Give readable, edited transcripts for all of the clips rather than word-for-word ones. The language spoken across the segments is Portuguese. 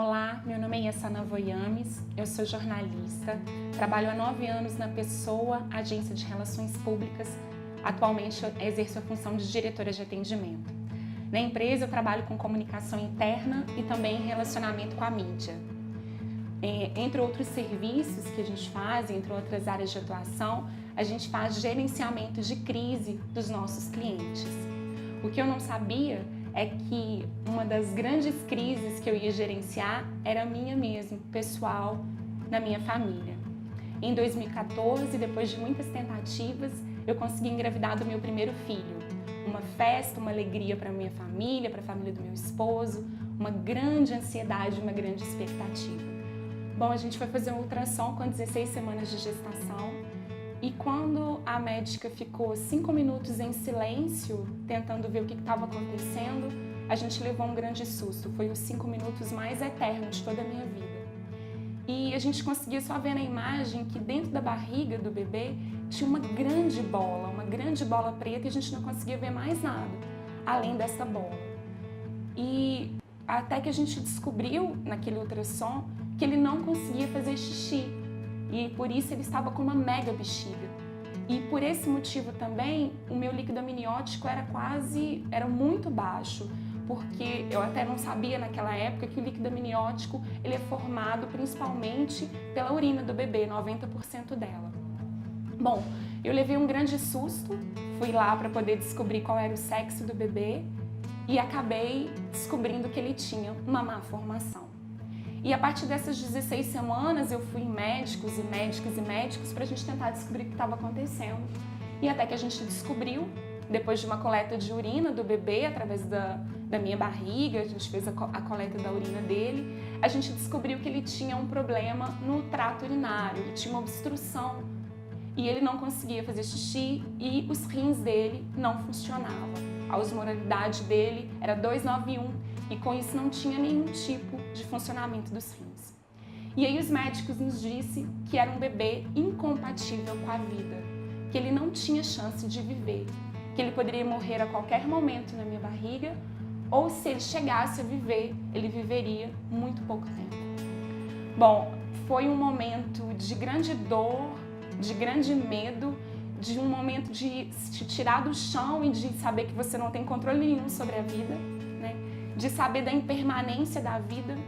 Olá, meu nome é Yassana Voyames, eu sou jornalista, trabalho há 9 anos na Pessoa, agência de relações públicas, atualmente exerço a função de diretora de atendimento. Na empresa eu trabalho com comunicação interna e também relacionamento com a mídia. Entre outros serviços que a gente faz, entre outras áreas de atuação, a gente faz gerenciamento de crise dos nossos clientes. O que eu não sabia é que uma das grandes crises que eu ia gerenciar era a minha mesmo, pessoal, na minha família. Em 2014, depois de muitas tentativas, eu consegui engravidar do meu primeiro filho. Uma festa, uma alegria para a minha família, para a família do meu esposo, uma grande ansiedade, uma grande expectativa. Bom, a gente foi fazer um ultrassom com 16 semanas de gestação e quando a médica ficou 5 minutos em silêncio, tentando ver o que estava acontecendo, a gente levou um grande susto. Foi os 5 minutos mais eternos de toda a minha vida. E a gente conseguia só ver na imagem que dentro da barriga do bebê tinha uma grande bola preta e a gente não conseguia ver mais nada, além dessa bola. E até que a gente descobriu, naquele ultrassom, que ele não conseguia fazer xixi. E por isso ele estava com uma mega bexiga. E por esse motivo também, o meu líquido amniótico era muito baixo, porque eu até não sabia naquela época que o líquido amniótico ele é formado principalmente pela urina do bebê, 90% dela. Bom, eu levei um grande susto, fui lá para poder descobrir qual era o sexo do bebê e acabei descobrindo que ele tinha uma má formação. E a partir dessas 16 semanas eu fui em médicos para a gente tentar descobrir o que estava acontecendo. E até que a gente descobriu, depois de uma coleta de urina do bebê, através da minha barriga, a gente fez a coleta da urina dele, a gente descobriu que ele tinha um problema no trato urinário, ele tinha uma obstrução e ele não conseguia fazer xixi e os rins dele não funcionavam. A osmolaridade dele era 291 e com isso não tinha nenhum tipo de funcionamento dos rins. E aí os médicos nos disseram que era um bebê incompatível com a vida, que ele não tinha chance de viver, que ele poderia morrer a qualquer momento na minha barriga ou se ele chegasse a viver, ele viveria muito pouco tempo. Bom, foi um momento de grande dor, de grande medo, de um momento de te tirar do chão e de saber que você não tem controle nenhum sobre a vida, né? De saber da impermanência da vida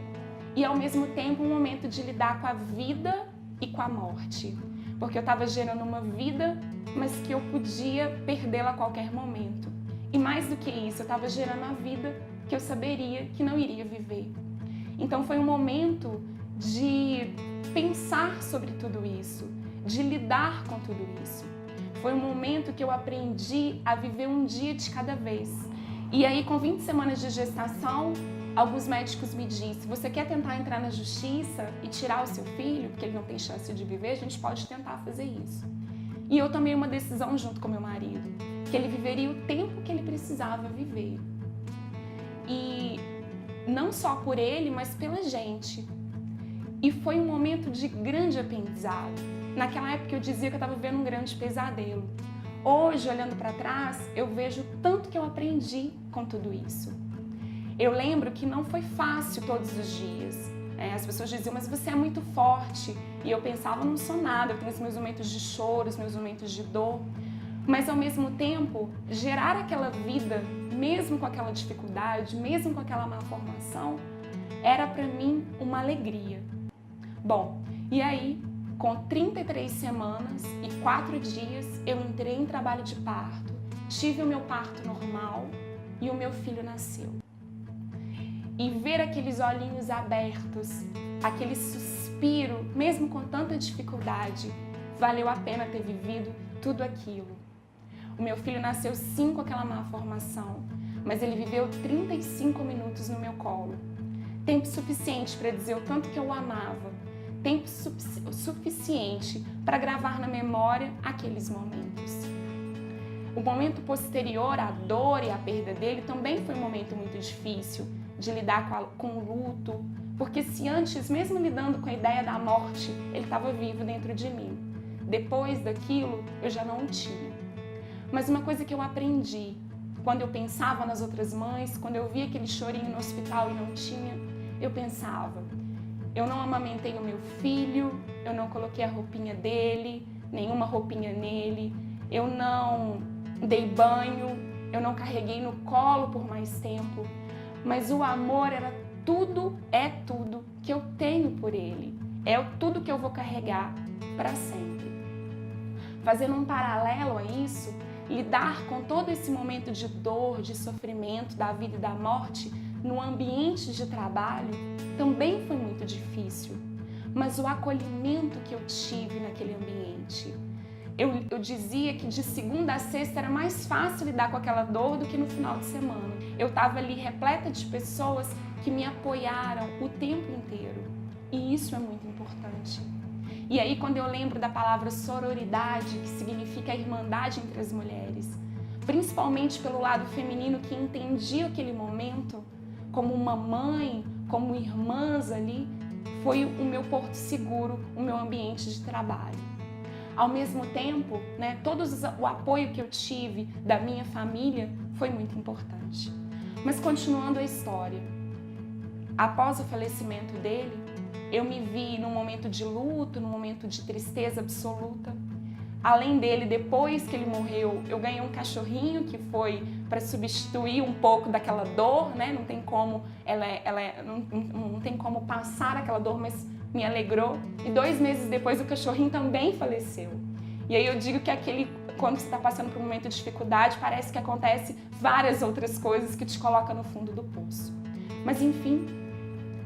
e ao mesmo tempo um momento de lidar com a vida e com a morte, porque eu estava gerando uma vida, mas que eu podia perdê-la a qualquer momento. E mais do que isso, eu estava gerando a vida que eu saberia que não iria viver. Então foi um momento de pensar sobre tudo isso, de lidar com tudo isso. Foi um momento que eu aprendi a viver um dia de cada vez. E aí, com 20 semanas de gestação, alguns médicos me disseram: você quer tentar entrar na justiça e tirar o seu filho, porque ele não tem chance de viver? A gente pode tentar fazer isso. E eu tomei uma decisão junto com meu marido, que ele viveria o tempo que ele precisava viver. E não só por ele, mas pela gente. E foi um momento de grande aprendizado. Naquela época eu dizia que eu estava vivendo um grande pesadelo. Hoje, olhando para trás, eu vejo tanto que eu aprendi com tudo isso. Eu lembro que não foi fácil todos os dias. As pessoas diziam: mas você é muito forte. E eu pensava: não sou nada, eu tenho os meus momentos de choro, os meus momentos de dor. Mas ao mesmo tempo, gerar aquela vida, mesmo com aquela dificuldade, mesmo com aquela má formação, era para mim uma alegria. Bom, e aí, com 33 semanas e 4 dias, eu entrei em trabalho de parto, tive o meu parto normal e o meu filho nasceu. E ver aqueles olhinhos abertos, aquele suspiro, mesmo com tanta dificuldade, valeu a pena ter vivido tudo aquilo. O meu filho nasceu sim com aquela má formação, mas ele viveu 35 minutos no meu colo. Tempo suficiente para dizer o tanto que eu o amava. Tempo suficiente para gravar na memória aqueles momentos. O momento posterior à dor e à perda dele também foi um momento muito difícil de lidar com o luto, porque se antes, mesmo lidando com a ideia da morte, ele estava vivo dentro de mim, depois daquilo eu já não o tinha. Mas uma coisa que eu aprendi, quando eu pensava nas outras mães, quando eu via aquele chorinho no hospital e não tinha, eu pensava, eu não amamentei o meu filho, eu não coloquei a roupinha dele, nenhuma roupinha nele, eu não dei banho, eu não carreguei no colo por mais tempo, mas o amor era tudo, é tudo que eu tenho por ele, é tudo que eu vou carregar para sempre. Fazendo um paralelo a isso, lidar com todo esse momento de dor, de sofrimento, da vida e da morte no ambiente de trabalho também foi muito difícil, mas o acolhimento que eu tive naquele ambiente, eu dizia que de segunda a sexta era mais fácil lidar com aquela dor do que no final de semana. Eu estava ali repleta de pessoas que me apoiaram o tempo inteiro, e isso é muito importante. E aí, quando eu lembro da palavra sororidade, que significa a irmandade entre as mulheres, principalmente pelo lado feminino que entendia aquele momento como uma mãe, como irmãs ali, foi o meu porto seguro, o meu ambiente de trabalho. Ao mesmo tempo, todo o apoio que eu tive da minha família foi muito importante. Mas continuando a história, após o falecimento dele, eu me vi num momento de luto, num momento de tristeza absoluta. Além dele, depois que ele morreu, eu ganhei um cachorrinho que foi para substituir um pouco daquela dor, Não tem como, não tem como passar aquela dor, mas me alegrou. E 2 meses depois o cachorrinho também faleceu. E aí eu digo que quando você está passando por um momento de dificuldade, parece que acontece várias outras coisas que te colocam no fundo do poço. Mas enfim,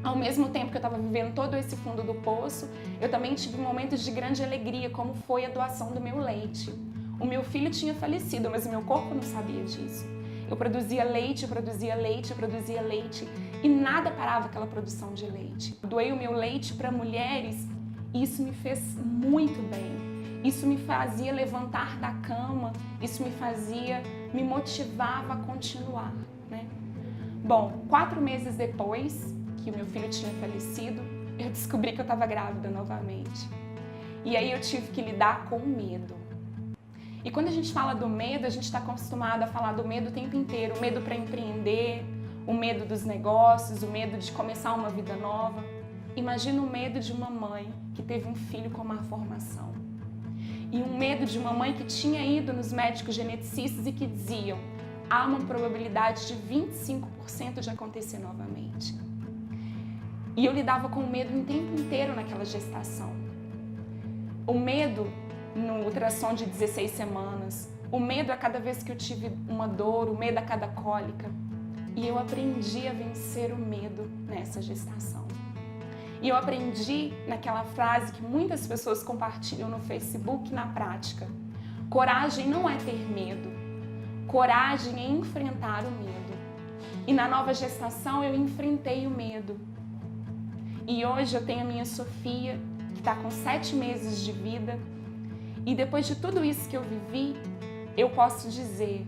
ao mesmo tempo que eu estava vivendo todo esse fundo do poço, eu também tive momentos de grande alegria, como foi a doação do meu leite. O meu filho tinha falecido, mas o meu corpo não sabia disso. Eu produzia leite, eu produzia leite, eu produzia leite e nada parava aquela produção de leite. Eu doei o meu leite para mulheres e isso me fez muito bem. Isso me fazia levantar da cama, isso me motivava a continuar, Bom, 4 meses depois que o meu filho tinha falecido, eu descobri que eu estava grávida novamente. E aí eu tive que lidar com o medo. E quando a gente fala do medo, a gente está acostumado a falar do medo o tempo inteiro. O medo para empreender, o medo dos negócios, o medo de começar uma vida nova. Imagina o medo de uma mãe que teve um filho com má formação. E um medo de uma mãe que tinha ido nos médicos geneticistas e que diziam: há uma probabilidade de 25% de acontecer novamente. E eu lidava com o medo o tempo inteiro naquela gestação. O medo no ultrassom de 16 semanas, o medo a cada vez que eu tive uma dor, o medo a cada cólica. E eu aprendi a vencer o medo nessa gestação. E eu aprendi naquela frase que muitas pessoas compartilham no Facebook na prática. Coragem não é ter medo. Coragem é enfrentar o medo. E na nova gestação eu enfrentei o medo. E hoje eu tenho a minha Sofia, que está com 7 meses de vida. E depois de tudo isso que eu vivi, eu posso dizer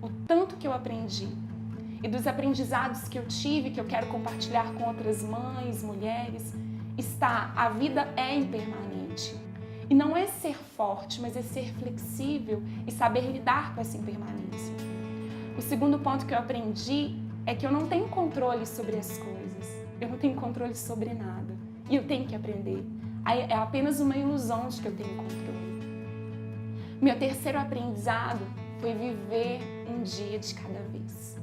o tanto que eu aprendi. E dos aprendizados que eu tive, que eu quero compartilhar com outras mães, mulheres, a vida é impermanente. E não é ser forte, mas é ser flexível e saber lidar com essa impermanência. O segundo ponto que eu aprendi é que eu não tenho controle sobre as coisas. Eu não tenho controle sobre nada. E eu tenho que aprender. É apenas uma ilusão de que eu tenho controle. Meu terceiro aprendizado foi viver um dia de cada vez.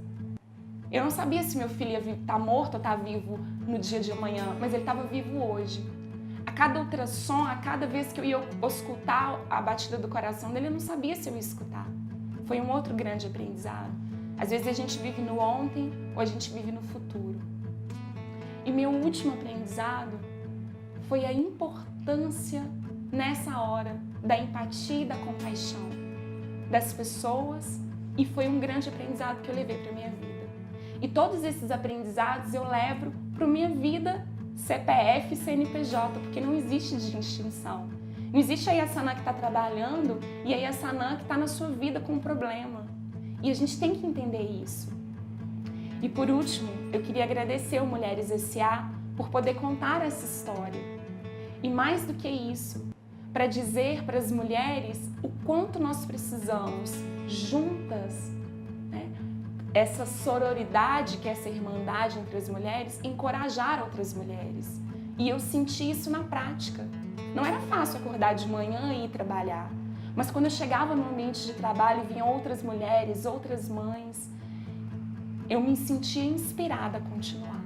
Eu não sabia se meu filho ia estar morto ou estar vivo no dia de amanhã, mas ele estava vivo hoje. A cada ultrassom, a cada vez que eu ia escutar a batida do coração dele, eu não sabia se eu ia escutar. Foi um outro grande aprendizado. Às vezes a gente vive no ontem ou a gente vive no futuro. E meu último aprendizado foi a importância nessa hora da empatia e da compaixão das pessoas, e foi um grande aprendizado que eu levei para minha vida. E todos esses aprendizados eu levo para minha vida CPF e CNPJ, porque não existe distinção. Não existe a Yassanã que está trabalhando e a Yassanã que está na sua vida com um problema. E a gente tem que entender isso. E por último, eu queria agradecer ao Mulheres S.A. por poder contar essa história. E mais do que isso, para dizer para as mulheres o quanto nós precisamos, juntas, essa sororidade, que é essa irmandade entre as mulheres, encorajar outras mulheres. E eu senti isso na prática. Não era fácil acordar de manhã e ir trabalhar, mas quando eu chegava no ambiente de trabalho e vinham outras mulheres, outras mães, eu me sentia inspirada a continuar.